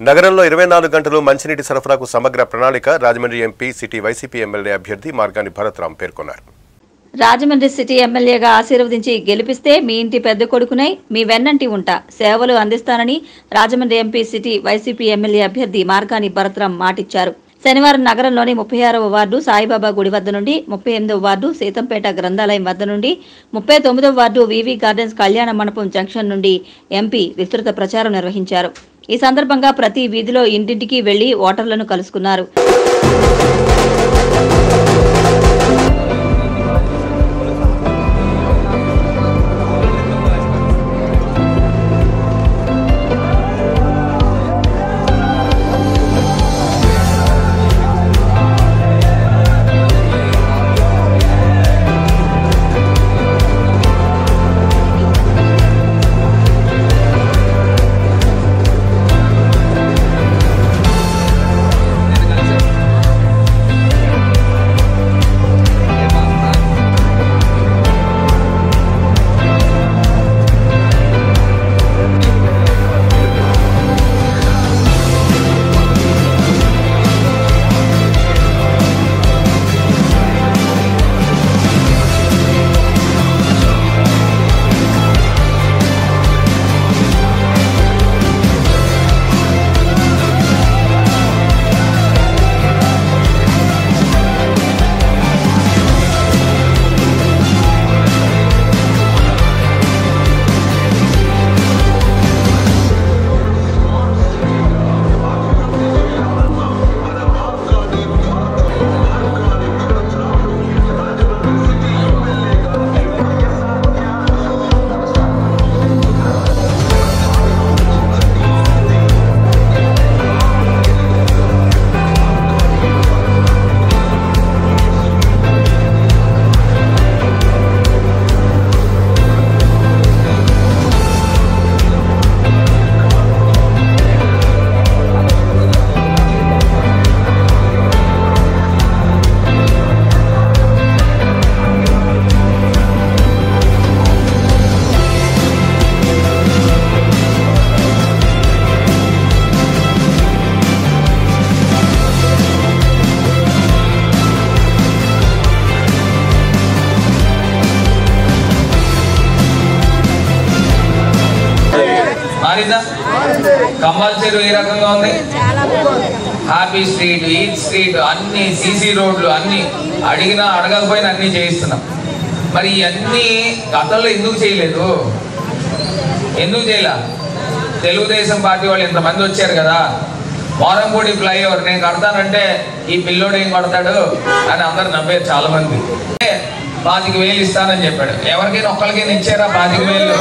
నగరంలో 24 గంటలు మంచినీటి సరఫరాకు సమగ్ర ప్రణాళిక Rajahmundry MP city YCP MLA అభ్యర్థి మార్గాని భరత్రామ్ పేర్కొన్నారు. రాజమండ్రి సిటీ ఎమ్మెల్యేగా ఆశీర్వదించి గెలిపిస్తే మీ ఇంటి పెద్ద కొడుకునై మీ వెన్నంటి ఉంటా సేవలు అందిస్తానని Rajahmundry MP city YCP MLA అభ్యర్థి మార్గాని భరత్రామ్ మాటిచ్చారు. శనివారం నగరంలోని 36వ వార్డు సాయిబాబా గుడి వద్ద నుండి 38వ వార్డు సీతంపేట గ్రంథాలయం వద్ద నుండి 39వ వార్డు వివి గార్డెన్స్ కళ్యాణ మండపం జంక్షన్ నుండి ఎంపీ విస్తృత ప్రచారం నిర్వహించారు. ఈ సందర్భంగా ప్రతి వీధిలో ఇంటింటికి వెళ్లి ఓటర్లను కలుసుకున్నారు. కంపల్సరీ ఈ రకంగా ఉంది. హ్యాపీ స్ట్రీట్, ఈట్ స్ట్రీట్, అన్ని సీసీ రోడ్లు అన్ని అడిగినా అడగకపోయినా అన్ని చేయిస్తున్నాం. మరి ఇవన్నీ గతంలో ఎందుకు చేయలేదు? ఎందుకు చేయలే? తెలుగుదేశం పార్టీ వాళ్ళు ఇంతమంది వచ్చారు కదా, మోరంపూడి ఫ్లైఓవర్ నేను కడతానంటే ఈ పిల్లోడు ఏం కడతాడు అని అందరు నవ్వారు చాలా మంది. 25,000 ఇస్తానని చెప్పాడు. ఎవరికైనా ఒక్కరికైనా ఇచ్చారా 25,000?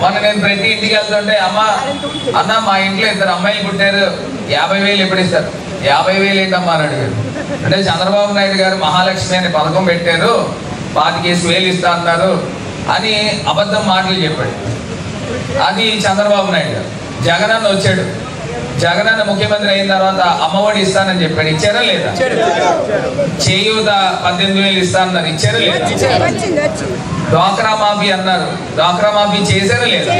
మొన్న నేను ప్రతి ఇంటికి వెళ్తుంటే అన్న మా ఇంట్లో 2 అమ్మాయిలు పుట్టారు, 50,000 ఎప్పుడు ఇస్తారు? 50,000 ఏంటమ్మా అని అడిగారు. అంటే చంద్రబాబు నాయుడు గారు మహాలక్ష్మి అని పథకం పెట్టారు, 25,000 ఇస్తా అన్నారు అని అబద్ధం మాటలు చెప్పాడు. అది చంద్రబాబు నాయుడు గారు. జగనన్న వచ్చాడు, జగనన్న ముఖ్యమంత్రి అయిన తర్వాత అమ్మఒడి ఇస్తానని చెప్పాడు. ఇచ్చారా లేదా? చేయూత 18,000 ఇస్తానన్నారు. ఇచ్చారా లేదా? డ్వాక్రా మాఫీ అన్నారు, డ్వాక్రా మాఫీ చేశారా లేదా?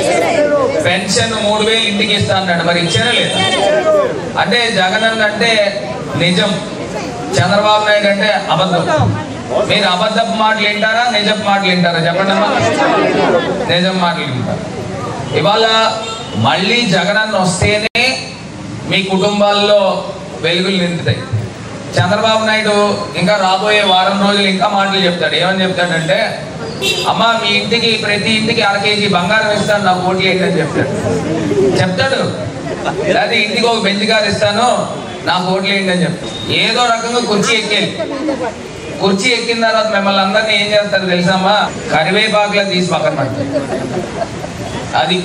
పెన్షన్ 3,000 ఇంటికి ఇస్తా అన్నాడు, మరి ఇచ్చారా లేదా? అంటే జగనన్న అంటే నిజం, చంద్రబాబు నాయుడు అంటే అబద్ధం. మీరు అబద్ధపు మాటలు వింటారా, నిజపు మాటలు వింటారా? చెప్పండి అమ్మా. నిజం మాటలు వింటారు. ఇవాళ మళ్ళీ జగనన్న వస్తేనే మీ కుటుంబాల్లో వెలుగులు నిండుతాయి. చంద్రబాబు నాయుడు ఇంకా రాబోయే వారం రోజులు ఇంకా మాటలు చెప్తాడు. ఏమని చెప్తాడంటే, అమ్మ మీ ఇంటికి ప్రతి ఇంటికి 1 kg బంగారం ఇస్తాను, నాకు ఓట్లు వేయండి చెప్తాడు. లేదా ఇంటికి ఒక బెంచ్ కారు ఇస్తాను, నాకు ఓట్లు వేయండి అని చెప్తాడు. ఏదో రకంగా కుర్చీ ఎక్కేది. కుర్చీ ఎక్కిన తర్వాత మిమ్మల్ని అందరినీ ఏం చేస్తారు తెలుసమ్మా? కరివేపాకులా తీసి పక్కన పడతారు. అది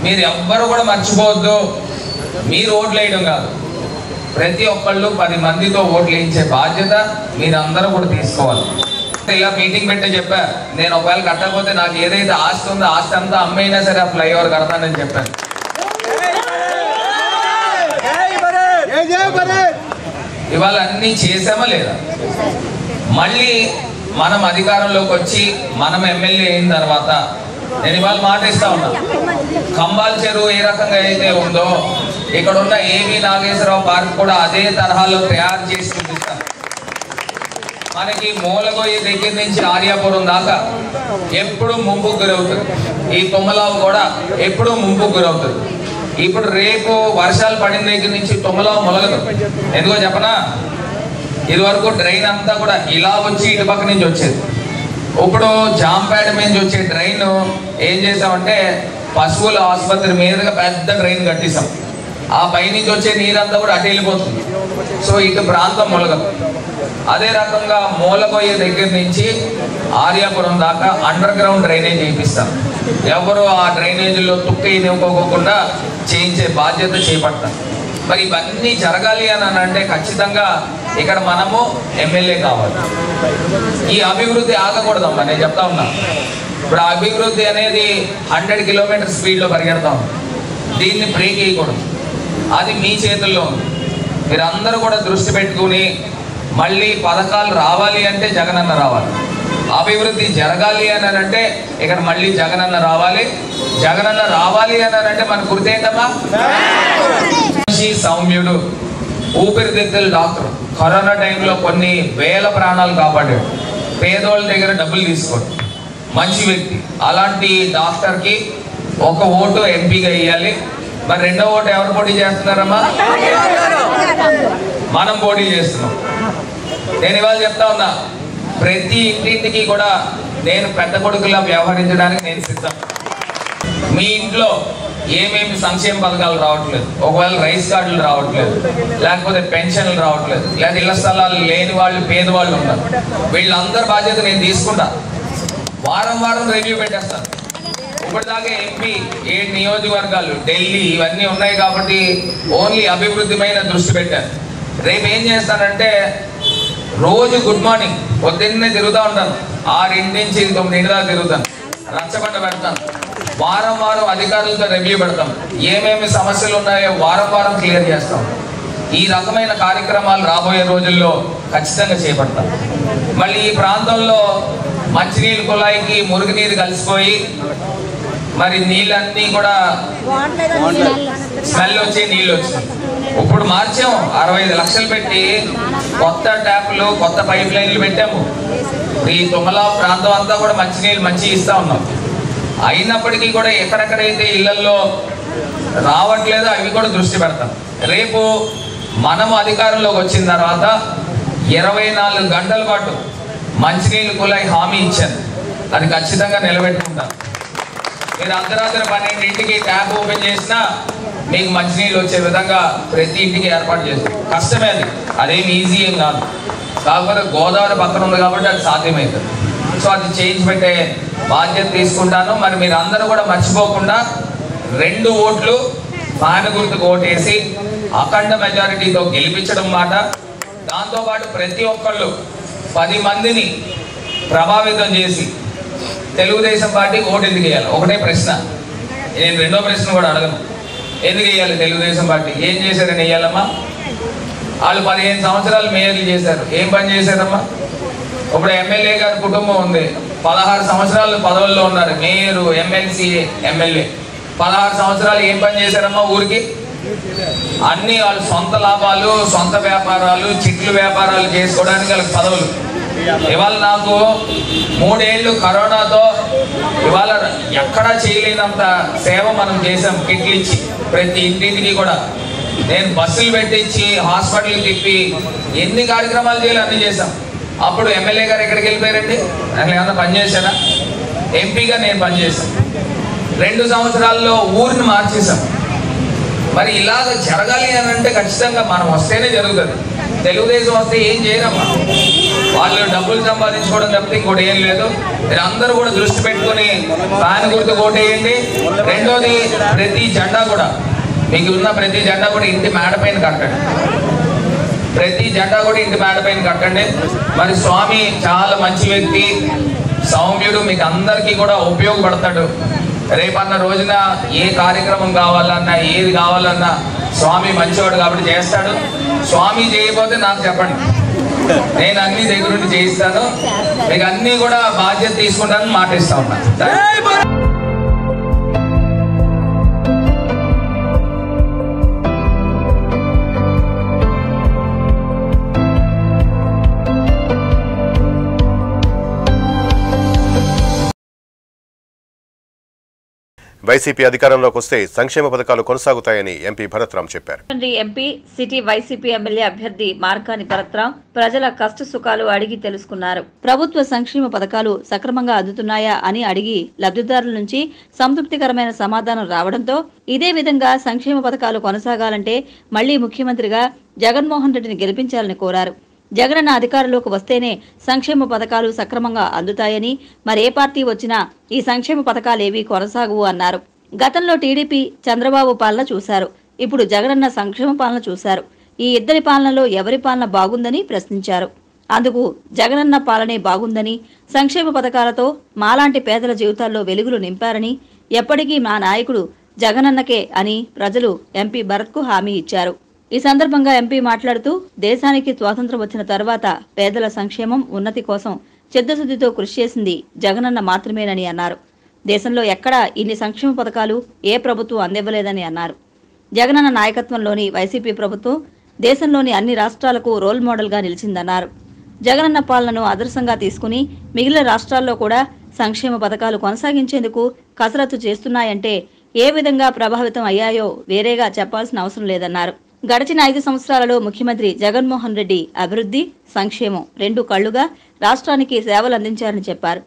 మీరు ఎవ్వరు కూడా మర్చిపోవద్దు. మీరు ఓట్లు వేయడం కాదు, ప్రతి ఒక్కళ్ళు 10 మందితో ఓట్లు వేయించే బాధ్యత మీరందరూ కూడా తీసుకోవాలి. ఇలా మీటింగ్ పెట్టే చెప్పా, నేను ఒకవేళ కట్టకపోతే నాకు ఏదైతే ఆస్తి ఉందో ఆస్తి అంతా అమ్మైనా సరే ఆ ఫ్లైఓవర్ కడతానని చెప్పాను. ఇవాళ అన్ని చేసామా లేదా? మళ్ళీ మనం అధికారంలోకి వచ్చి మనం ఎమ్మెల్యే అయిన తర్వాత నేను ఇవాళ మాట ఇస్తా ఉన్నా, కంబాల్ చెరువు ఏ రకంగా అయితే ఉందో ఇక్కడ ఉన్న ఏవి నాగేశ్వరరావు పార్క్ కూడా అదే తరహాలో తయారు చేసి చూపిస్తాం. మనకి మూలగొయ్యి దగ్గర నుంచి ఆర్యాపురం దాకా ఎప్పుడు ముంపుకు గురవుతుంది. ఈ తుమ్మలావు కూడా ఎప్పుడు ముంపుకు గురవుతుంది. ఇప్పుడు రేపు వర్షాలు పడిన దగ్గర నుంచి తుమ్మలావు మొలగదు. ఎందుకో చెప్పనా, ఇది వరకు డ్రైన్ అంతా కూడా ఇలా వచ్చి ఇటు పక్క నుంచి వచ్చేది. ఇప్పుడు జాంపేట నుంచి వచ్చే డ్రైన్ ఏం చేసామంటే పశువుల ఆసుపత్రి మీదుగా పెద్ద డ్రైన్ కట్టిస్తాం. ఆ పైనుంచి వచ్చే నీరంతా కూడా అటు వెళ్ళిపోతుంది. సో ఇటు ప్రాంతం మొలగదు. అదే రకంగా మూలగొయ్య దగ్గర నుంచి ఆర్యాపురం దాకా అండర్ గ్రౌండ్ డ్రైనేజ్ చేయిస్తాం. ఎవరు ఆ డ్రైనేజీలో తుక్క ఇవ్వకోకుండా చేయించే బాధ్యత చేపడతాం. మరి ఇవన్నీ జరగాలి అని అంటే ఖచ్చితంగా ఇక్కడ మనము ఎమ్మెల్యే కావాలి. ఈ అభివృద్ధి ఆగకూడదమ్మా, నేను చెప్తా ఉన్నా. ఇప్పుడు అభివృద్ధి అనేది 100 కిలోమీటర్ స్పీడ్లో పరిగెడతాం. దీన్ని బ్రేక్ వేయకూడదు. అది మీ చేతుల్లో ఉంది. మీరందరూ కూడా దృష్టి పెట్టుకుని మళ్ళీ పథకాలు రావాలి అంటే జగనన్న రావాలి, అభివృద్ధి జరగాలి అని అంటే ఇక్కడ మళ్ళీ జగనన్న రావాలి. జగనన్న రావాలి అని అంటే మన గుర్తేంటమ్మా, సౌమ్యుడు, ఊపిరితిత్తుల డాక్టర్. కరోనా టైంలో కొన్ని వేల ప్రాణాలు కాపాడాడు. పేదోళ్ళ దగ్గర డబ్బులు తీసుకోడు, మంచి వ్యక్తి. అలాంటి డాక్టర్కి ఒక ఓటు ఎంపీగా వేయాలి. మరి రెండో ఓటు ఎవరు పోటీ చేస్తున్నారమ్మా? మనం పోటీ చేస్తున్నాం. నేను ఇవాళ చెప్తా ఉన్నా, ప్రతి ఇంటింటికి కూడా నేను పెద్ద కొడుకులా వ్యవహరించడానికి నేను సిద్ధం. మీ ఇంట్లో ఏమేమి సంక్షేమ పథకాలు రావట్లేదు, ఒకవేళ రైస్ కార్డులు రావట్లేదు, లేకపోతే పెన్షన్లు రావట్లేదు, లేదా ఇళ్ల స్థలాలు లేని వాళ్ళు పేదవాళ్ళు ఉన్నారు, వీళ్ళందరి బాధ్యత నేను తీసుకుంటా. వారం వారం రివ్యూ పెట్టేస్తాను. ఇప్పటిదాకా ఎంపీ 7 నియోజకవర్గాలు, ఢిల్లీ ఇవన్నీ ఉన్నాయి కాబట్టి ఓన్లీ అభివృద్ధి పైన దృష్టి పెట్టాను. రేపు ఏం చేస్తానంటే రోజు గుడ్ మార్నింగ్ పొద్దున్నే తిరుగుతూ ఉంటాను. 6 నుంచి 9 దాకా తిరుగుతాను, రచ్చబండ పెడతాను. వారం వారం అధికారులతో రివ్యూ పెడతాం. ఏమేమి సమస్యలు ఉన్నాయో వారం వారం క్లియర్ చేస్తాం. ఈ రకమైన కార్యక్రమాలు రాబోయే రోజుల్లో ఖచ్చితంగా చేపడతాం. మళ్ళీ ఈ ప్రాంతంలో మంచినీళ్ళు కుళాయికి మురుగునీరు కలిసిపోయి మరి నీళ్ళన్నీ కూడా స్మెల్ వచ్చే నీళ్ళు వచ్చినాయి. ఇప్పుడు మార్చాం, 65 లక్షలు పెట్టి కొత్త ట్యాపులు, కొత్త పైప్ లైన్లు పెట్టాము. ఈ తుమ్మలా ప్రాంతం అంతా కూడా మంచినీళ్ళు మంచిగా ఇస్తా ఉన్నాం. అయినప్పటికీ కూడా ఎక్కడెక్కడైతే ఇళ్లలో రావట్లేదో అవి కూడా దృష్టి పెడతాం. రేపు మనము అధికారంలోకి వచ్చిన తర్వాత 24 గంటల పాటు మంచినీళ్ళు కుళాయి హామీ ఇచ్చాను. అది ఖచ్చితంగా నిలబెట్టుకుంటాను. మీరు అర్ధరాత్రి 12ంటికి ట్యాప్ ఓపెన్ చేసినా మీకు మంచినీళ్ళు వచ్చే విధంగా ప్రతి ఇంటికి ఏర్పాటు చేస్తాం. కష్టమే, అదేమి ఈజీ ఏం కాదు. కాకపోతే గోదావరి పక్కన ఉంది కాబట్టి అది సాధ్యమవుతుంది. సో అది చేయించి పెట్టే బాధ్యత తీసుకుంటాను. మరి మీరు అందరూ కూడా మర్చిపోకుండా 2 ఓట్లు ఫ్యాన్ గుర్తుకు ఓటేసి అఖండ మెజారిటీతో గెలిపించడం మాట. దాంతోపాటు ప్రతి ఒక్కళ్ళు 10 మందిని ప్రభావితం చేసి తెలుగుదేశం పార్టీకి ఓటు ఎందుకు వేయాలి? ఒకటే ప్రశ్న. నేను రెండో ప్రశ్న కూడా అడగను. ఎందుకు వేయాలి తెలుగుదేశం పార్టీ? ఏం చేశారని వేయాలమ్మా? వాళ్ళు 15 సంవత్సరాలు మేయర్లు చేశారు. ఏం పని చేశారమ్మా? ఇప్పుడు ఎమ్మెల్యే గారి కుటుంబం ఉంది, 16 సంవత్సరాలు పదవుల్లో ఉన్నారు. మేయరు, ఎమ్మెల్సీ, ఎమ్మెల్యే 16 సంవత్సరాలు ఏం పని చేశారమ్మా ఊరికి? అన్నీ వాళ్ళు సొంత లాభాలు, సొంత వ్యాపారాలు, చిట్లు వ్యాపారాలు చేసుకోవడానికి వాళ్ళకి పదవులు. ఇవాళ నాకు 3 ఏళ్ళు కరోనాతో ఇవాళ ఎక్కడా చేయలేనంత సేవ మనం చేసాం. కిట్లు ఇచ్చి ప్రతి ఇంటింటికి కూడా నేను బస్సులు పెట్టించి హాస్పిటల్కి తిప్పి ఎన్ని కార్యక్రమాలు చేయాలి అన్నీ చేశాం. అప్పుడు ఎమ్మెల్యే గారు ఎక్కడికి వెళ్ళిపోయారండి? అసలు ఏమన్నా పనిచేశానా? ఎంపీగా నేను పనిచేశాను. 2 సంవత్సరాల్లో ఊరిని మార్చేశాం. మరి ఇలాగ జరగాలి అని అంటే ఖచ్చితంగా మనం వస్తేనే జరుగుతుంది. తెలుగుదేశం వస్తే ఏం చేయరమ్మా, వాళ్ళు డబ్బులు సంపాదించుకోవడం తప్పితే ఇంకోటి ఏం లేదు. మీరు అందరూ కూడా దృష్టి పెట్టుకుని ఫ్యాన్ గుర్తు ఓటేయండి. రెండోది, ప్రతి జెండా కూడా మీకు ఉన్న ప్రతి జెండా కూడా ఇంటి మేడ పైన కట్టండి. ప్రతి జెండా కూడా ఇంటి మేడ పైన కట్టండి. మరి స్వామి చాలా మంచి వ్యక్తి, సౌమ్యుడు, మీకు అందరికీ కూడా ఉపయోగపడతాడు. రేపన్న రోజున ఏ కార్యక్రమం కావాలన్నా, ఏది కావాలన్నా స్వామి మంచివాడు కాబట్టి చేస్తాడు. స్వామి చేయకపోతే నాకు చెప్పండి, నేను అన్ని దగ్గరుండి చేయిస్తాను. మీకు అన్నీ కూడా బాధ్యత తీసుకుంటానని మాట ఇస్తా ఉన్నాను. వైసీపీ అధికారంలోకి వస్తే సంక్షేమ పథకాలు కొనసాగుతాయని ఎంపీ భరత్రాం చెప్పారు. ఎంపీ సిటీ వైసీపీ ఎమ్మెల్యే అభ్యర్థి మార్కాని భరత్రాం ప్రజల కష్ట సుఖాలు అడిగి తెలుసుకున్నారు. ప్రభుత్వ సంక్షేమ పథకాలు సక్రమంగా అందుతున్నాయా అని అడిగి లబ్ధిదారుల నుంచి సంతృప్తికరమైన సమాధానం రావడంతో ఇదే విధంగా సంక్షేమ పథకాలు కొనసాగాలంటే మళ్లీ ముఖ్యమంత్రిగా జగన్మోహన్ రెడ్డిని గెలిపించాలని కోరారు. జగనన్న అధికారంలోకి వస్తేనే సంక్షేమ పథకాలు సక్రమంగా అందుతాయని మరే పార్టీ వచ్చినా ఈ సంక్షేమ పథకాలేవీ కొనసాగువు అన్నారు. గతంలో టీడీపీ చంద్రబాబు పాలన చూశారు, ఇప్పుడు జగనన్న సంక్షేమ పాలన చూశారు. ఈ ఇద్దరి పాలనలో ఎవరి పాలన బాగుందని ప్రశ్నించారు. అందుకు జగనన్న పాలనే బాగుందని, సంక్షేమ పథకాలతో మాలాంటి పేదల జీవితాల్లో వెలుగులు నింపారని, ఎప్పటికీ మా నాయకుడు జగనన్నకే అని ప్రజలు ఎంపీ భరత్కు హామీ ఇచ్చారు. ఈ సందర్భంగా ఎంపీ మాట్లాడుతూ దేశానికి స్వాతంత్ర్యం వచ్చిన తర్వాత పేదల సంక్షేమం ఉన్నతి కోసం చిత్తశుద్ధితో కృషి చేసింది జగనన్న మాత్రమేనని అన్నారు. దేశంలో ఎక్కడా ఇన్ని సంక్షేమ పథకాలు ఏ ప్రభుత్వం అందివ్వలేదని అన్నారు. జగనన్న నాయకత్వంలోని వైసీపీ ప్రభుత్వం దేశంలోని అన్ని రాష్ట్రాలకు రోల్ మోడల్గా నిలిచిందన్నారు. జగనన్న పాలనను ఆదర్శంగా తీసుకుని మిగిలిన రాష్ట్రాల్లో కూడా సంక్షేమ పథకాలు కొనసాగించేందుకు కసరత్తు చేస్తున్నాయంటే ఏ విధంగా ప్రభావితం అయ్యాయో వేరేగా చెప్పాల్సిన అవసరం లేదన్నారు. గడిచిన 5 సంవత్సరాలలో ముఖ్యమంత్రి జగన్మోహన్ రెడ్డి అభివృద్ధి, సంక్షేమం 2 కళ్లుగా రాష్ట్రానికి సేవలు అందించారని చెప్పారు.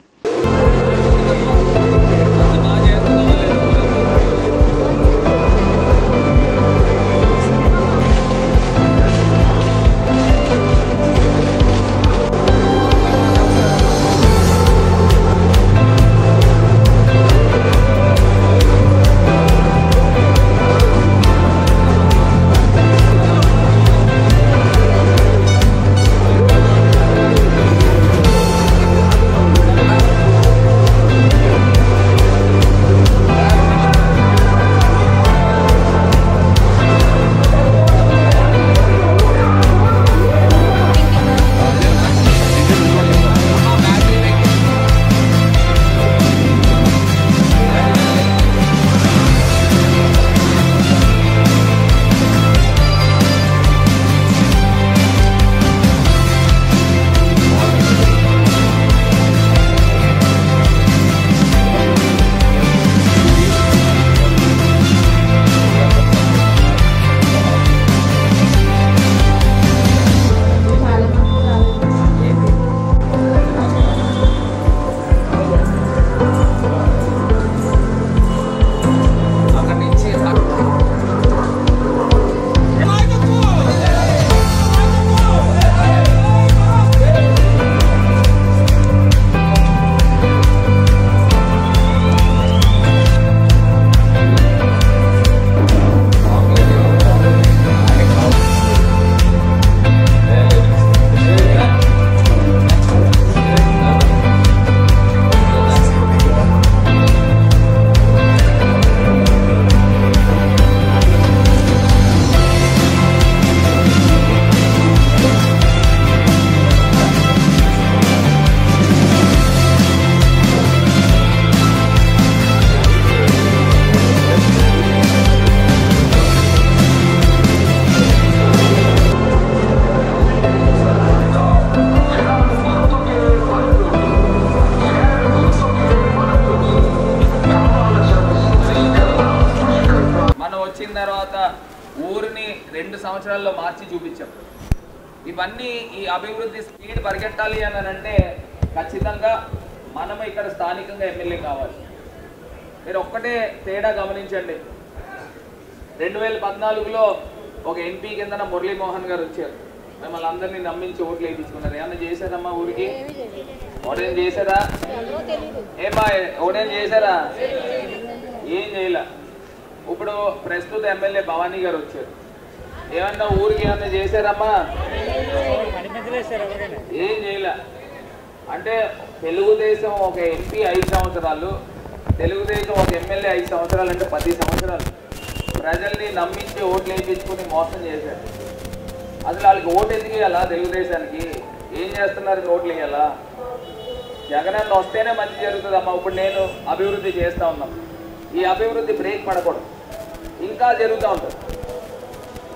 తర్వాత ఊరిని 2 సంవత్సరాల్లో మార్చి చూపించాం. ఇవన్నీ ఈ అభివృద్ధి స్పీడ్ పరిగెట్టాలి అని అంటే ఖచ్చితంగా మనము ఇక్కడ స్థానికంగా ఎమ్మెల్యే కావాలి. మీరు ఒక్కటే తేడా గమనించండి. 2014లో ఒక ఎంపీ కిందన మురళీమోహన్ గారు వచ్చారు. మిమ్మల్ని అందరినీ నమ్మించి ఓట్లు వేయించుకున్నారు. ఏమన్నా చేశారమ్మా ఊరికి? ఓటేం చేశారా? ఏమా ఓటేం చేశారా? ఏం చేయలే. ఇప్పుడు ప్రస్తుత ఎమ్మెల్యే భవానీ గారు వచ్చారు. ఏమన్నా ఊరికి ఏమన్నా చేశారమ్మా? ఏం చేయలే. అంటే తెలుగుదేశం ఒక ఎంపీ 5 సంవత్సరాలు, తెలుగుదేశం ఒక ఎమ్మెల్యే 5 సంవత్సరాలు అంటే 10 సంవత్సరాలు ప్రజల్ని నమ్మించి ఓట్లు వేయించుకుని మోసం చేశారు. అసలు వాళ్ళకి ఓటు ఎందుకు వేయాలా? తెలుగుదేశానికి ఏం చేస్తున్నారు? ఓట్లు వేయాలా? జగనన్న వస్తేనే మంచి జరుగుతుందమ్మా. ఇప్పుడు నేను అభివృద్ధి చేస్తూ ఉన్నాం. ఈ అభివృద్ధి బ్రేక్ పడకూడదు, ఇంకా జరుగుతూ ఉంటుంది.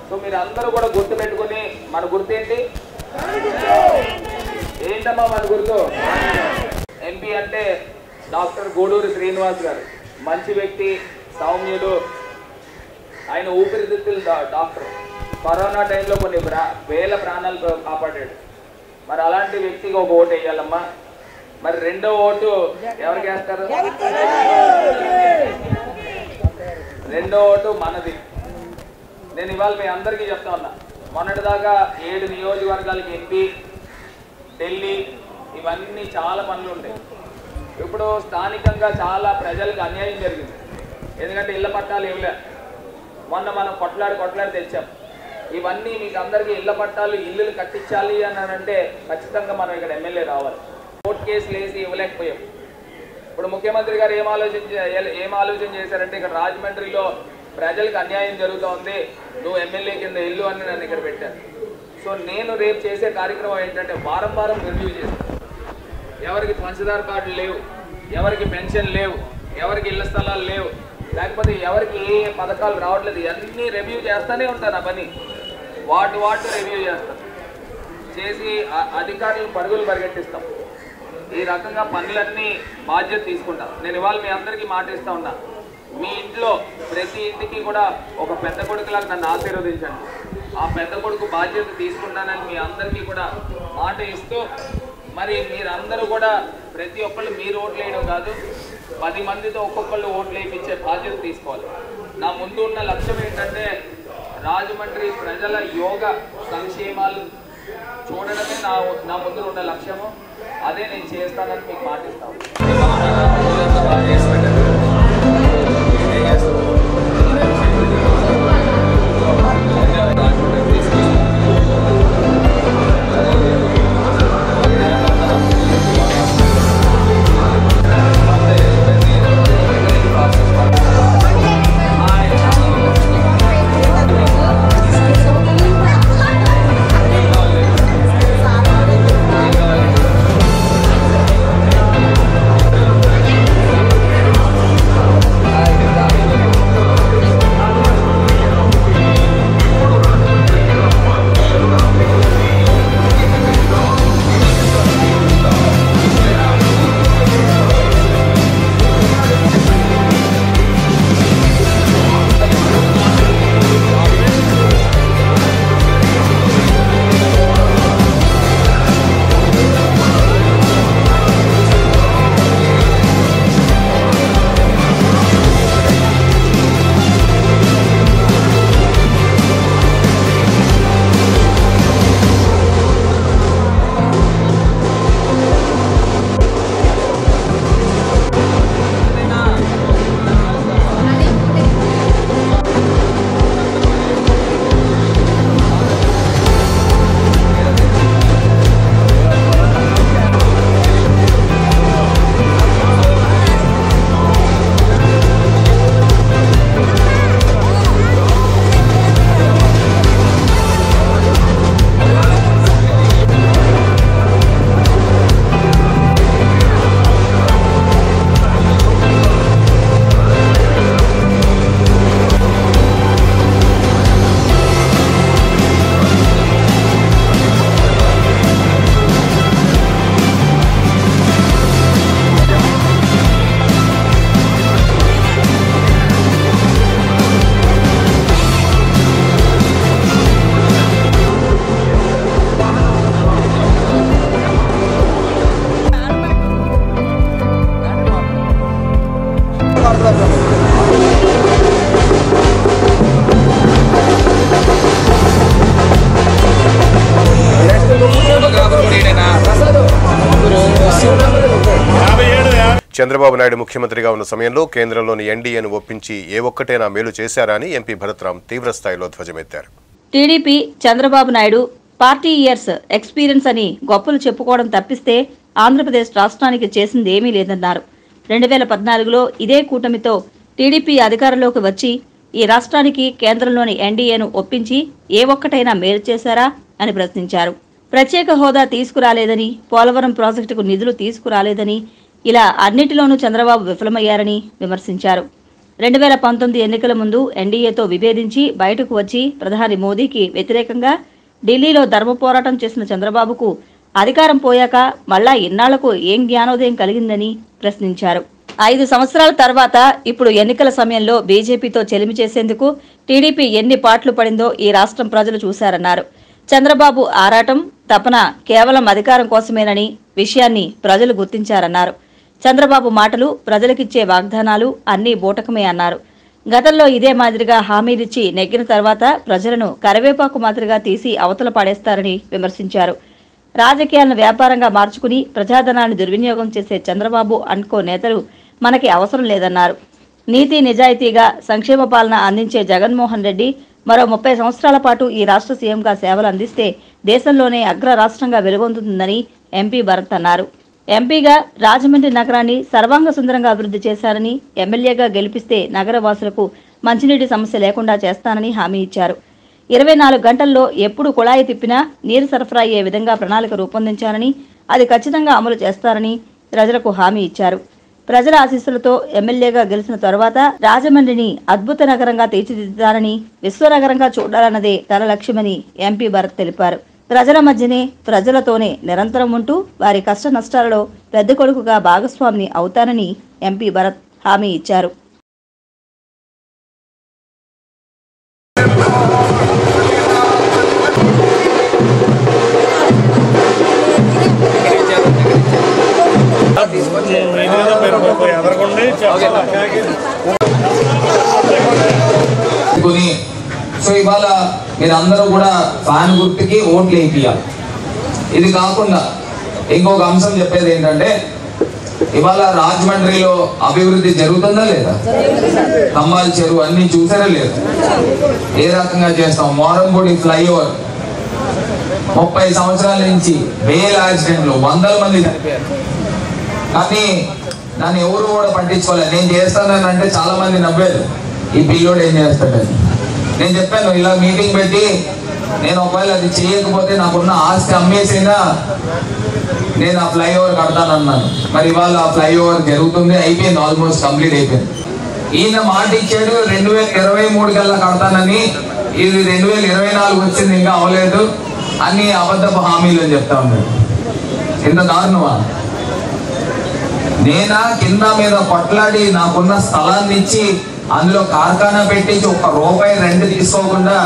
సో మీరు అందరూ కూడా గుర్తు పెట్టుకుని, మన గుర్తు ఏంటమ్మా? మన గుర్తు ఎంపీ అంటే డాక్టర్ గూడూరి శ్రీనివాస్ గారు. మంచి వ్యక్తి, సౌమ్యులు, ఆయన ఊపిరితిత్తుల డాక్టర్. కరోనా టైంలో కొన్ని వేల ప్రాణాలు కాపాడాడు. మరి అలాంటి వ్యక్తికి ఒక ఓటు వేయాలమ్మా. మరి రెండో ఓటు ఎవరికి వేస్తారు? రెండో ఓటు మనది. నేను ఇవాళ మీ అందరికీ చెప్తా ఉన్నా, మొన్నటిదాకా 7 నియోజకవర్గాలకి ఎంపీ, ఢిల్లీ, ఇవన్నీ చాలా పనులు ఉంటాయి. ఇప్పుడు స్థానికంగా చాలా ప్రజలకు అన్యాయం జరిగింది. ఎందుకంటే ఇళ్ల పట్టాలు ఇవ్వలే. మొన్న మనం కొట్లాడి తెచ్చాం. ఇవన్నీ మీకు అందరికీ ఇళ్ల పట్టాలు, ఇల్లులు కట్టించాలి అని అంటే ఖచ్చితంగా మనం ఇక్కడ ఎమ్మెల్యే రావాలి. కోర్టు కేసులు వేసి ఇవ్వలేకపోయాం. ఇప్పుడు ముఖ్యమంత్రి గారు ఏం ఆలోచన చేశారంటే, ఇక్కడ రాజమండ్రిలో ప్రజలకు అన్యాయం జరుగుతోంది, నువ్వు ఎమ్మెల్యే కింద ఇల్లు అని నన్ను ఇక్కడ పెట్టాను. సో నేను రేపు చేసే కార్యక్రమం ఏంటంటే, వారం రివ్యూ చేస్తాను. ఎవరికి పంచదార కార్డులు లేవు, ఎవరికి పెన్షన్ లేవు, ఎవరికి ఇళ్ల స్థలాలు లేవు, లేకపోతే ఎవరికి ఏ పథకాలు రావట్లేదు, ఇవన్నీ రివ్యూ చేస్తూనే ఉంటాను. ఆ పని వాటి రివ్యూ చేస్తాం. చేసి అధికారులను పరుగులు పరిగెట్టిస్తాం. ఈ రకంగా పనులన్నీ బాధ్యత తీసుకుంటాం. నేను ఇవాళ మీ అందరికీ మాట ఇస్తూ ఉన్నా, మీ ఇంట్లో ప్రతి ఇంటికి కూడా ఒక పెద్ద కొడుకులాగా నన్ను ఆశీర్వదించండి. ఆ పెద్ద కొడుకు బాధ్యత తీసుకుంటానని మీ అందరికీ కూడా మాట ఇస్తూ, మరి మీరందరూ కూడా ప్రతి ఒక్కళ్ళు మీరు ఓట్లు వేయడం కాదు, 10 మందితో ఒక్కొక్కళ్ళు ఓట్లు వేయించే బాధ్యత తీసుకోవాలి. నా ముందు ఉన్న లక్ష్యం ఏంటంటే, రాజమండ్రి ప్రజల యోగ సంక్షేమాలు చూడడమే నా ముందు ఉన్న లక్ష్యము. అదే నేను చేస్తానని మీకు మాటిస్తాను. చంద్రబాబు నాయుడు ముఖ్యమంత్రిగా ఉన్న సమయంలో కేంద్రంలోని ఎన్డీఏను ఒప్పించి ఏ ఒక్కటైనా మేలు చేశారని ఎంపీ భరత్రామ్ తీవ్రస్థాయిలో ధ్వజమెత్తారు. TDP Chandrababu Naidu party years experience అని గొప్పలు చెప్పుకోవడం తప్పిస్తే ఆంధ్రప్రదేశ్ రాష్ట్రానికి చేసింది ఏమీ లేదన్నారు. 2014లో ఇదే కూటమితో టీడీపీ అధికారంలోకి వచ్చి ఈ రాష్ట్రానికి కేంద్రంలోని ఎన్డీఏను ఒప్పించి ఏ ఒక్కటైనా మేలు చేశారా అని ప్రశ్నించారు. ప్రత్యేక హోదా తీసుకురాలేదని, పోలవరం ప్రాజెక్టుకు నిధులు తీసుకురాలేదని, ఇలా అన్నిటిలోనూ చంద్రబాబు విఫలమయ్యారని విమర్శించారు. 2019 ఎన్నికల ముందు ఎన్డీఏతో విభేదించి బయటకు వచ్చి ప్రధాని మోదీకి వ్యతిరేకంగా ఢిల్లీలో ధర్మ పోరాటం చేసిన చంద్రబాబుకు అధికారం పోయాక మళ్లా ఇన్నాళ్లకు ఏం జ్ఞానోదయం కలిగిందని ప్రశ్నించారు. 5 సంవత్సరాల తర్వాత ఇప్పుడు ఎన్నికల సమయంలో బీజేపీతో చెలిమి చేసేందుకు టీడీపీ ఎన్ని పాట్లు పడిందో ఈ రాష్ట్రం ప్రజలు చూశారన్నారు. చంద్రబాబు ఆరాటం తపన కేవలం అధికారం కోసమేనని విషయాన్ని ప్రజలు గుర్తించారన్నారు. చంద్రబాబు మాటలు, ప్రజలకిచ్చే వాగ్దానాలు అన్నీ బూటకమే అన్నారు. గతంలో ఇదే మాదిరిగా హామీలిచ్చి నెగ్గిన తర్వాత ప్రజలను కరివేపాకు మాదిరిగా తీసి అవతల పాడేస్తారని విమర్శించారు. రాజకీయాలను వ్యాపారంగా మార్చుకుని ప్రజాధనాన్ని దుర్వినియోగం చేసే చంద్రబాబు అనుకో నేతలు మనకి అవసరం లేదన్నారు. నీతి నిజాయితీగా సంక్షేమ పాలన అందించే జగన్మోహన్ రెడ్డి మరో 30 సంవత్సరాల పాటు ఈ రాష్ట్ర సీఎంగా సేవలు అందిస్తే దేశంలోనే అగ్ర రాష్ట్రంగా వెలుగొందుతుందని ఎంపీ భరత్ అన్నారు. ఎంపీగా రాజమండ్రి నగరాన్ని సర్వాంగ సుందరంగా అభివృద్ధి చేశారని, ఎమ్మెల్యేగా గెలిపిస్తే నగర వాసులకు మంచినీటి సమస్య లేకుండా చేస్తానని హామీ ఇచ్చారు. 24 గంటల్లో ఎప్పుడు కుళాయి తిప్పినా నీరు సరఫరా అయ్యే విధంగా ప్రణాళిక రూపొందించారని, అది ఖచ్చితంగా అమలు చేస్తారని ప్రజలకు హామీ ఇచ్చారు. ప్రజల ఆశీస్సులతో ఎమ్మెల్యేగా గెలిచిన తరువాత రాజమండ్రిని అద్భుత నగరంగా తీర్చిదిద్దారని, విశ్వనగరంగా చూడాలన్నదే తన లక్ష్యమని ఎంపీ భరత్ తెలిపారు. ప్రజల మధ్యనే ప్రజలతోనే నిరంతరం ఉంటూ వారి కష్ట నష్టాలలో పెద్ద కొడుకుగా భాగస్వామిని అవుతానని ఎంపీ భరత్ హామీ ఇచ్చారు. సో ఇవాళ మీరందరూ కూడా ఫ్యాన్ గుర్తుకి ఓట్లు వేయాలి. ఇది కాకుండా ఇంకొక అంశం చెప్పేది ఏంటంటే, ఇవాళ రాజమండ్రిలో అభివృద్ధి జరుగుతుందా లేదా? కమ్మాల చెరువు అన్ని చూసారా లేదు? ఏ రకంగా చేస్తాం? మోరంపూడి ఫ్లైఓవర్ 30 సంవత్సరాల నుంచి వేల యాక్సిడెంట్లు, 100 మంది చనిపోయారు. కానీ దాన్ని ఎవరు కూడా పట్టించుకోలేదు. నేను చేస్తానని అంటే చాలా మంది నవ్వారు, ఈ పిల్లోడు ఏం చేస్తాడని. నేను చెప్పాను, ఇలా మీటింగ్ పెట్టి నేను ఒకవేళ అది చేయకపోతే నాకున్న ఆస్తి అమ్మేసైనా నేను ఆ ఫ్లైఓవర్ కడతానన్నాను. మరి ఇవాళ ఆ ఫ్లైఓవర్ జరుగుతుంది, అయిపోయింది, ఆల్మోస్ట్ కంప్లీట్ అయిపోయింది. ఈయన మాట ఇచ్చాడు 2023 కల్లా కడతానని, ఇది 2024 వచ్చింది, ఇంకా అవ్వలేదు అన్ని అబద్ధపు హామీలు అని చెప్తా ఉన్నాడు. ఎంత దారుణమా! నేనా కింద మీద కొట్లాడి నాకున్న స్థలాన్ని ఇచ్చి అందులో కార్ఖానా పెట్టించి ₹1 రెంట్ తీసుకోకుండా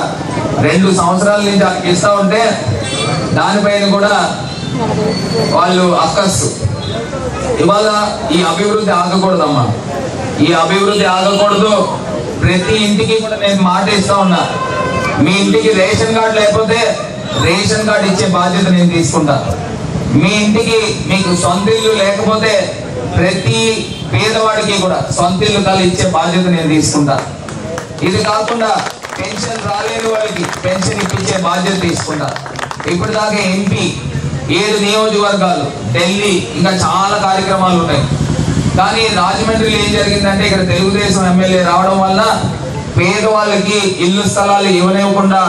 2 సంవత్సరాల నుంచి వాళ్ళకి ఇస్తా ఉంటే దానిపైన కూడా వాళ్ళు అక్కస్సు. ఇవాళ ఈ అభివృద్ధి ఆగకూడదమ్మా, ఈ అభివృద్ధి ఆగకూడదు. ప్రతి ఇంటికి కూడా నేను మాట ఇస్తా ఉన్నా, మీ ఇంటికి రేషన్ కార్డు లేకపోతే రేషన్ కార్డు ఇచ్చే బాధ్యత నేను తీసుకుంటా. మీ ఇంటికి మీకు సొంత ఇల్లు లేకపోతే ప్రతి పేదవాడికి కూడా సొంత ఇల్లు కలిసి ఇచ్చే బాధ్యత నేను తీసుకుంటా. ఇది కాకుండా పెన్షన్ రాలేని వాళ్ళకి పెన్షన్ ఇప్పించే బాధ్యత తీసుకుంటా. ఇప్పటిదాకా ఎంపీ 7 నియోజకవర్గాలు, ఢిల్లీ, ఇంకా చాలా కార్యక్రమాలు ఉన్నాయి. కానీ రాజమండ్రిలో ఏం జరిగిందంటే, ఇక్కడ తెలుగుదేశం ఎమ్మెల్యే రావడం వల్ల పేదవాళ్ళకి ఇల్లు స్థలాలు ఇవ్వనివ్వకుండా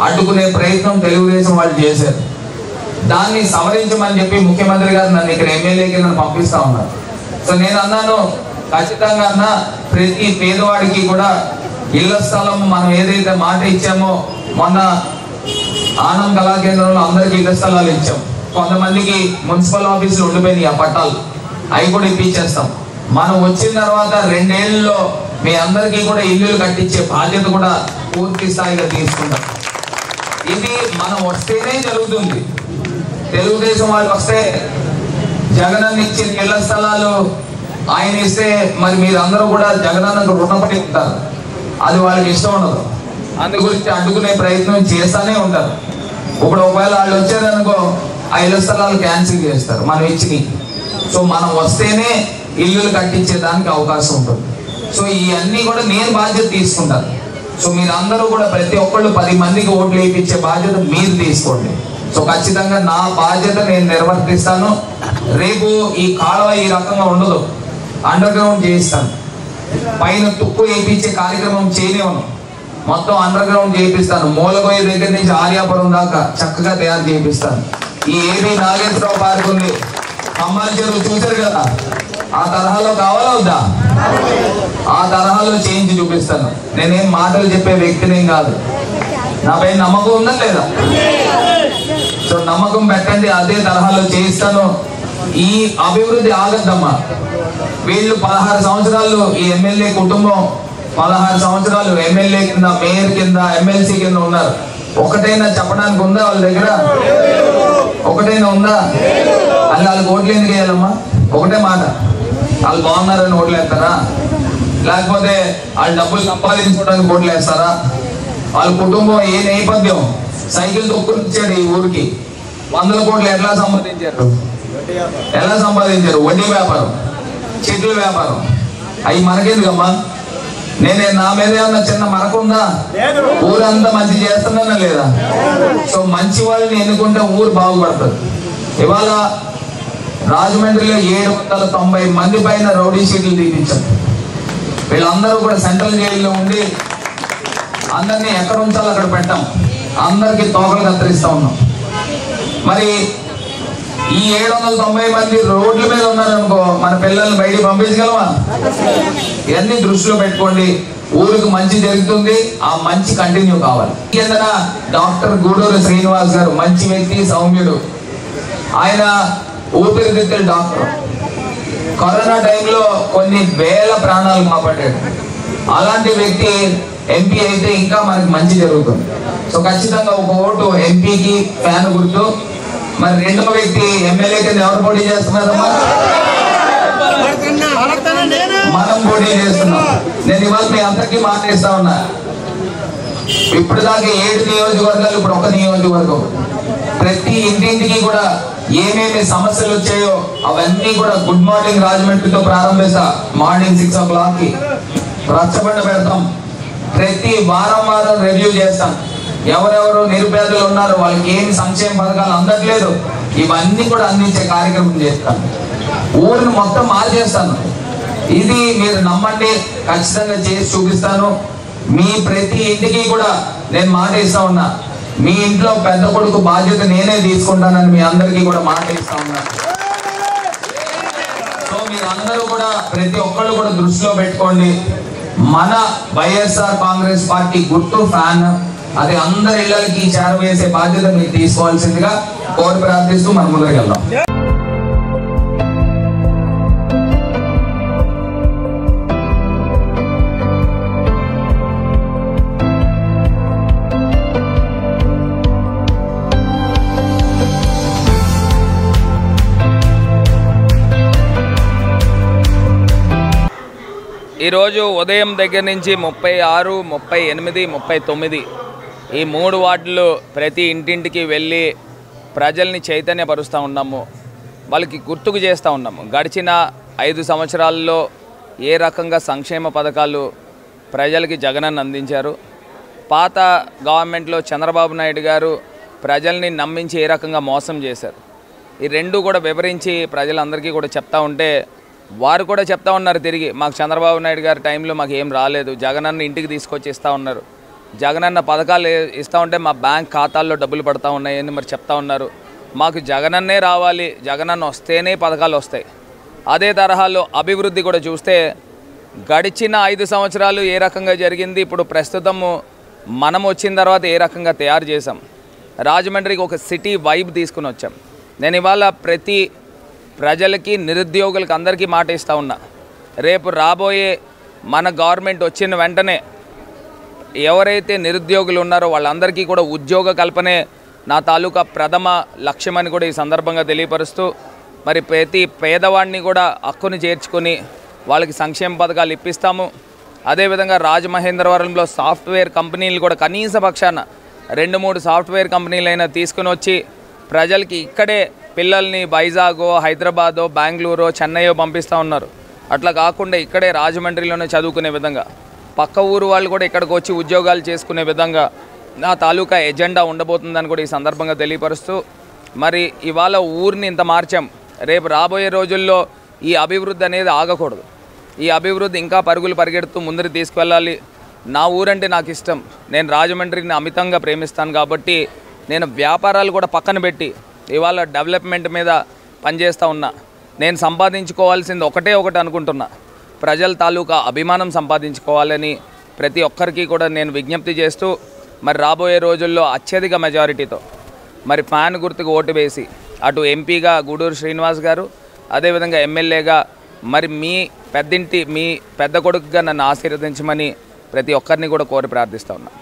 అడ్డుకునే ప్రయత్నం తెలుగుదేశం వాళ్ళు చేశారు. దాన్ని సవరించమని చెప్పి ముఖ్యమంత్రి గారు నన్ను ఇక్కడ ఎమ్మెల్యేకి నన్ను పంపిస్తా ఉన్నారు. సో నేను అన్నాను, ఖచ్చితంగా అన్న ప్రతి పేదవాడికి కూడా ఇళ్ల స్థలం మనం ఏదైతే మాట ఇచ్చామో, మొన్న ఆనం కళా కేంద్రంలో అందరికీ ఇళ్ల స్థలాలు ఇచ్చాం. కొంతమందికి మున్సిపల్ ఆఫీసులు ఉండిపోయినాయి ఆ పట్టాలు, అవి కూడా ఇప్పించేస్తాం. మనం వచ్చిన తర్వాత 2 ఏళ్లలో మీ అందరికీ కూడా ఇల్లులు కట్టించే బాధ్యత కూడా పూర్తి స్థాయిగా తీసుకుంటాం. ఇది మనం వస్తేనే జరుగుతుంది. తెలుగుదేశం వాళ్ళు వస్తే జగనన్న ఇచ్చిన ఇళ్ల స్థలాలు ఆయన ఇస్తే మరి మీరందరూ కూడా జగనన్నకు రుణపడి ఉంటారు. అది వాళ్ళకి ఇష్టం ఉండదు, అందు గురించి అడ్డుకునే ప్రయత్నం చేస్తానే ఉంటారు. ఇప్పుడు ఒకవేళ వాళ్ళు వచ్చారనుకో ఆ ఇళ్ల స్థలాలు క్యాన్సిల్ చేస్తారు మనం ఇచ్చినవి. సో మనం వస్తేనే ఇల్లులు కట్టించేదానికి అవకాశం ఉంటుంది. సో ఇవన్నీ కూడా నేను బాధ్యత తీసుకుంటాను. సో మీరందరూ కూడా ప్రతి ఒక్కళ్ళు 10 మందికి ఓట్లు వేయించే బాధ్యత మీరు తీసుకోండి. సో ఖచ్చితంగా నా బాధ్యత నేను నిర్వర్తిస్తాను. రేపు ఈ కాలువ ఈ రకంగా ఉండదు, అండర్ గ్రౌండ్ చేయిస్తాను. పైన తుక్కు వేయించే కార్యక్రమం చేయనివ్వను, మొత్తం అండర్ గ్రౌండ్ చేయిస్తాను. మూలగొయ్య దగ్గర నుంచి ఆర్యాపురం దాకా చక్కగా తయారు చేయిస్తాను. ఈ ఏబీ నాగేశ్వరరావు పార్క్ ఉంది, కమ్మాల చెరువు చూశారు కదా, ఆ తరహాలో కావాలా వద్దా? ఆ తరహాలో చేయించి చూపిస్తాను. నేనేం మాటలు చెప్పే వ్యక్తినేం కాదు. నాపై నమ్మకం ఉందా లేదా? సో నమ్మకం పెట్టండి, అదే తరహాలో చేయిస్తాను. ఈ అభివృద్ధి ఆగద్దమ్మా. వీళ్ళు 16 సంవత్సరాలు ఈ ఎమ్మెల్యే కుటుంబం 16 సంవత్సరాలు ఎమ్మెల్యే కింద, మేయర్ కింద, ఎమ్మెల్సీ కింద ఉన్నారు. ఒకటైనా చెప్పడానికి ఉందా వాళ్ళ దగ్గర? ఒకటైనా ఉందా? అలా వాళ్ళకి ఓట్లు ఎందుకు వేయాలమ్మా? ఒకటే మాట, వాళ్ళు బాగున్నారని ఓట్లు వేస్తారా? లేకపోతే వాళ్ళు డబ్బులు సంపాదించుకోవడానికి ఓట్లు వేస్తారా? వాళ్ళ కుటుంబం ఏ నేపథ్యం? సైకిల్ తొక్కునిచ్చాడు ఈ ఊరికి. 100 కోట్లు ఎట్లా సంపాదించారు? వడ్డీ వ్యాపారం, చెట్ల వ్యాపారం. అవి మనకెందుకమ్మా? నా మీద ఏమన్నా చిన్న మరకుందా? ఊరంతా మంచి చేస్తున్నానా లేదా? సో మంచి వాళ్ళని ఎన్నుకుంటే ఊరు బాగుపడుతుంది. ఇవాళ రాజమండ్రిలో 790 మంది పైన రౌడీ షీట్లు తీపించారు. వీళ్ళందరూ కూడా సెంట్రల్ జైల్లో ఉండి అందరినీ ఎక్కడ ఉంచాలో అక్కడ పెట్టాం. అందరికీ తోకలు కత్తిరిస్తా ఉన్నాం. మరి ఈ 790 మంది రోడ్ల మీద ఉన్నారనుకో, మన పిల్లల్ని బయటికి పంపించగలమా? ఇవన్నీ దృష్టిలో పెట్టుకోండి. ఊరికి మంచి జరుగుతుంది, ఆ మంచి కంటిన్యూ కావాలి. కిందన డాక్టర్ గూడూరు శ్రీనివాస్ గారు మంచి వ్యక్తి, సౌమ్యుడు. ఆయన ఊపిరితిత్తుల డాక్టర్. కరోనా టైంలో కొన్ని వేల ప్రాణాలు కాపాడాడు. అలాంటి వ్యక్తి ఎంపీ అయితే ఇంకా మనకి మంచి జరుగుతుంది. సో ఖచ్చితంగా ఒక ఓటు ఎంపీకి ఫ్యాన్ గుర్తు. మరి రెండవ వ్యక్తి ఎమ్మెల్యే కింద ఎవరు పోటీ చేస్తున్నారమ్మా? మనం పోటీ చేస్తున్నాం. నేను ఇవాళ మీ అందరికీ మాట్లాడిస్తా ఉన్నా. ఇప్పుడు దాకా 7 నియోజకవర్గాలు, ఇప్పుడు 1 నియోజకవర్గం. ప్రతి ఇంటింటికి కూడా ఏమేమి సమస్యలు వచ్చాయో అవన్నీ కూడా గుడ్ మార్నింగ్ రాజమండ్రితో ప్రారంభిస్తా. మార్నింగ్ 6 o'clock రచ్చబండ పెడతాం. ప్రతి వారం రివ్యూ చేస్తాం. ఎవరెవరు నిరుపేదలు ఉన్నారో, వాళ్ళకి ఏమి సంక్షేమ పథకాలు అందట్లేదు, ఇవన్నీ కూడా అందించే కార్యక్రమం చేస్తాను. ఊరిని మొత్తం మార్చేస్తాను. ఇది మీరు నమ్మండి, ఖచ్చితంగా చేసి చూపిస్తాను. మీ ప్రతి ఇంటికి కూడా నేను మాట ఇస్తా ఉన్నా. మీ ఇంట్లో పెద్ద కొడుకు బాధ్యత నేనే తీసుకుంటానని మీ అందరికీ కూడా మాట ఇస్తా ఉన్నా. సో మీరు అందరూ కూడా ప్రతి ఒక్కళ్ళు కూడా దృష్టిలో పెట్టుకోండి. మన వైఎస్ఆర్ కాంగ్రెస్ పార్టీ గుర్తు ఫ్యాన్. అది అందరి ఇళ్ళకి చేరవేసే బాధ్యత మీరు తీసుకోవాల్సిందిగా కోరి ప్రార్థిస్తూ మనం ముందరికి వెళ్దాం. ఈరోజు ఉదయం దగ్గర నుంచి 36, 38, 39 ఈ 3 వార్డులు ప్రతి ఇంటింటికి వెళ్ళి ప్రజల్ని చైతన్యపరుస్తూ ఉన్నాము. వాళ్ళకి గుర్తుకు చేస్తూ ఉన్నాము. గడిచిన 5 సంవత్సరాల్లో ఏ రకంగా సంక్షేమ పథకాలు ప్రజలకి జగనన్న అందించారు. పాత గవర్నమెంట్లో చంద్రబాబు నాయుడు గారు ప్రజల్ని నమ్మించి ఏ రకంగా మోసం చేశారు. ఈ రెండు కూడా వివరించి ప్రజలందరికీ కూడా చెప్తా ఉంటే వారు కూడా చెప్తా ఉన్నారు తిరిగి, మాకు చంద్రబాబు నాయుడు గారి టైంలో మాకు ఏం రాలేదు, జగనన్న ఇంటికి తీసుకొచ్చి ఇస్తూ ఉన్నారు, జగనన్న పథకాలు ఇస్తూ ఉంటే మా బ్యాంక్ ఖాతాల్లో డబ్బులు పడతా ఉన్నాయని మరి చెప్తా ఉన్నారు. మాకు జగనన్నే రావాలి, జగనన్న వస్తేనే పథకాలు వస్తాయి. అదే తరహాలో అభివృద్ధి కూడా చూస్తే గడిచిన 5 సంవత్సరాలు ఏ రకంగా జరిగింది, ఇప్పుడు ప్రస్తుతము మనం వచ్చిన తర్వాత ఏ రకంగా తయారు చేసాం. రాజమండ్రికి ఒక సిటీ వైబ్ తీసుకుని వచ్చాం. నేను ఇవాళ ప్రతి ప్రజలకి, నిరుద్యోగులకి అందరికీ మాట ఇస్తూ ఉన్నా. రేపు రాబోయే మన గవర్నమెంట్ వచ్చిన వెంటనే ఎవరైతే నిరుద్యోగులు ఉన్నారో వాళ్ళందరికీ కూడా ఉద్యోగ కల్పనే నా తాలూకా ప్రథమ లక్ష్యమని కూడా ఈ సందర్భంగా తెలియపరుస్తూ, మరి ప్రతి పేదవాడిని కూడా హక్కుని చేర్చుకొని వాళ్ళకి సంక్షేమ పథకాలు ఇప్పిస్తాము. అదేవిధంగా రాజమహేంద్రవరంలో సాఫ్ట్వేర్ కంపెనీలు కూడా కనీస పక్షాన 2-3 సాఫ్ట్వేర్ కంపెనీలైనా తీసుకుని వచ్చి ప్రజలకి ఇక్కడే పిల్లల్ని వైజాగో, హైదరాబాదో, బెంగళూరో, చెన్నైయో పంపిస్తూ ఉన్నారు. అట్లా కాకుండా ఇక్కడే రాజమండ్రిలోనే చదువుకునే విధంగా, పక్క ఊరు వాళ్ళు కూడా ఇక్కడికి వచ్చి ఉద్యోగాలు చేసుకునే విధంగా నా తాలూకా ఎజెండా ఉండబోతుందని కూడా ఈ సందర్భంగా తెలియపరుస్తూ, మరి ఇవాళ ఊరిని ఇంత మార్చాం. రేపు రాబోయే రోజుల్లో ఈ అభివృద్ధి అనేది ఆగకూడదు. ఈ అభివృద్ధి ఇంకా పరుగులు పరిగెడుతూ ముందరికి తీసుకువెళ్ళాలి. నా ఊరంటే నాకు ఇష్టం. నేను రాజమండ్రిని అమితంగా ప్రేమిస్తాను కాబట్టి నేను వ్యాపారాలు కూడా పక్కన పెట్టి ఇవాళ డెవలప్మెంట్ మీద పనిచేస్తూ ఉన్నా. నేను సంపాదించుకోవాల్సింది ఒకటి అనుకుంటున్నా, ప్రజల తాలూకా అభిమానం సంపాదించుకోవాలని ప్రతి ఒక్కరికి కూడా నేను విజ్ఞప్తి చేస్తూ, మరి రాబోయే రోజుల్లో అత్యధిక మెజారిటీతో మరి ఫ్యాన్ గుర్తుకు ఓటు వేసి అటు ఎంపీగా గూడూరు శ్రీనివాస్ గారు, అదేవిధంగా ఎమ్మెల్యేగా మరి మీ పెద్ద కొడుకుగా నన్ను ఆశీర్వదించమని ప్రతి ఒక్కరిని కూడా కోరి ప్రార్థిస్తూ ఉన్నాను.